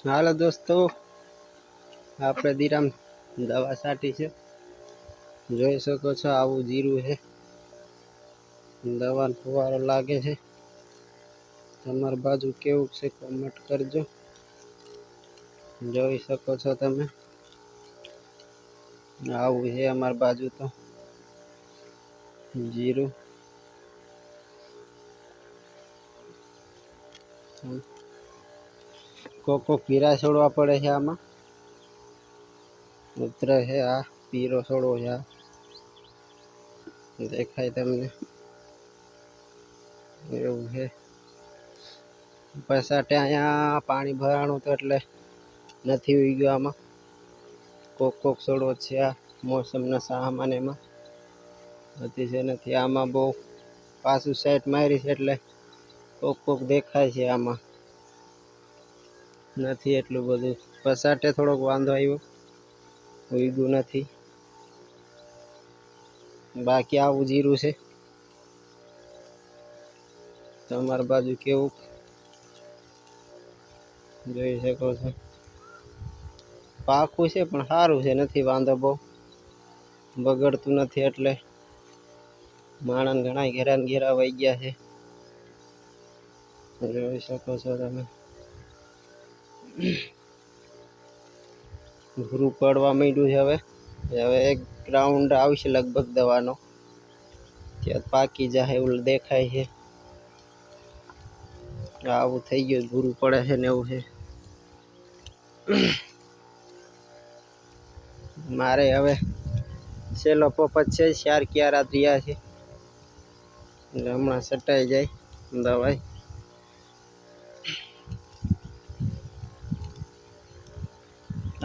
હાલો દોસ્તો, આપણે દીરામ દવા છાંટી છે. જોઈ શકો છો આવું જીરું છે. દવાનો ફુવારો લાગે છે. તમારી બાજુ કેવું છે કોમેન્ટ કરજો. જોઈ શકો છો તમે, આવું છે અમારી બાજુ તો જીરું. કોક પીરા છોડવા પડે છે. આમાં ઉતરે છે. આ પીરો છોડવો છે. આ દેખાય તમને? એવું છે. પછી અહીંયા પાણી ભરાણું તો એટલે નથી ઉઈ ગયો. આમાં કોક છોડવો છે. આ મોસમના સામાન એમાં હતી છે નથી. આમાં બહુ પાછું સાઈડ મારી છે એટલે કોક દેખાય છે. આમાં નથી એટલું બધું. પસાટે થોડોક વાંધો આવ્યો, ઉઈગું નથી. બાકી આવું જીરું છે. તમારી બાજુ કેવું જોઈ શકો છો. પાકું છે પણ સારું છે, નથી વાંધો બહુ, બગડતું નથી. એટલે માણસ ઘણા ઘેરા વહી ગયા છે. જોઈ શકો છો તમે. ભૂરું પડવા માંડ્યું છે. હવે એક રાઉન્ડ આવશે લગભગ દવાનો, ત્યાં પાકી જાય એવું દેખાય છે. આવું થઈ ગયું, ભૂરું પડે છે ને એવું છે. મારે હવે છેલ્લો પોપટ છે. 4 ક્યારા રહ્યા છે એટલે હમણાં સટાઈ જાય દવાઈ.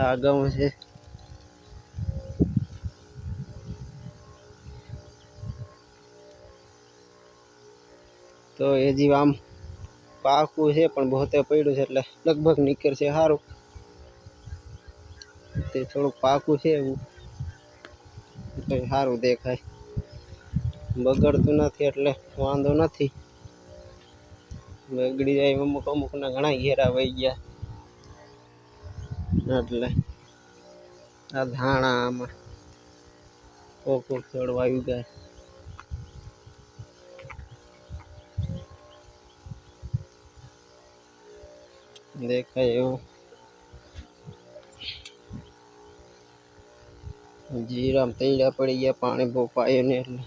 આ ઘઉં છે. તો એ જીવ આમ પાકું છે પણ બહતે પડ્યું છે એટલે લગભગ નીકળશે સારું. તે થોડુંક પાકું છે એવું સારું દેખાય. બગડતું નથી એટલે વાંધો નથી. બગડી જાય અમુક ના ઘણા ઘેરા વહી ગયા. એટલે આ ધાણા આમાં કોક ચડવા આવી જાય. દેખાય એવું. જીરામ તૈડા પડી ગયા, પાણી બહુ પાયું ને એટલે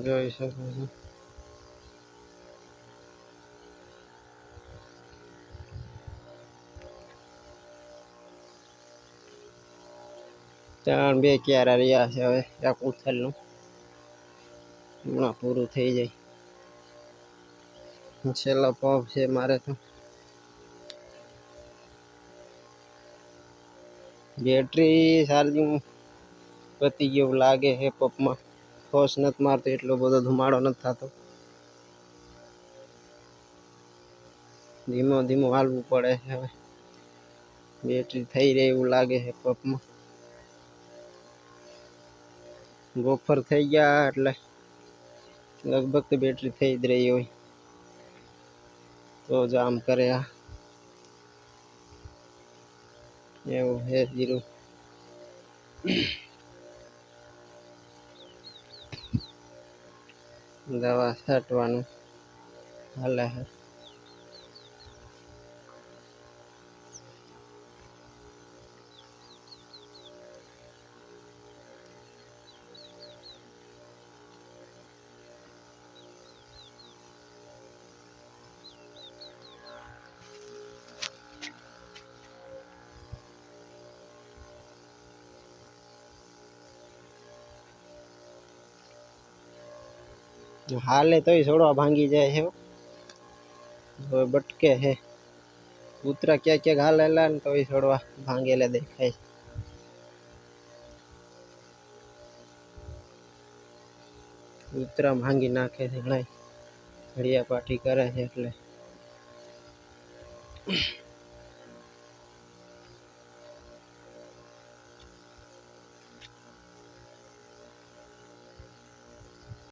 જોઈ શકો છો. ત્રણ બે ક્યારા રહ્યા છે. હવે એક ઉથલનું હમણાં પૂરું થઈ જાય. છેલ્લો પંપ છે મારે તો. બેટરી ચાર્જિંગ પતી ગયું લાગે છે. પંપમાં ફોસ નથી મારતો, એટલો બધો ધુમાડો નથી થતો. ધીમો હાલવું પડે છે. હવે બેટરી થઈ રહી એવું લાગે છે પંપમાં. ગોફર થઈ ગયા એટલે લગભગ તો બેટરી થઈ જ રહી હોય તો જ આમ કરે. આ એવું છે જીરું. દવા છાંટવાનું હાલે છે. હાલે તોય છોડવા ભાંગી જાય છે. બટકે છે. કૂતરા ક્યાંક હાલેલા ને તોય છોડવા ભાંગેલા દેખાય. કૂતરા ભાંગી નાખે છે ઘણા, ઘડિયા પાટી કરે છે એટલે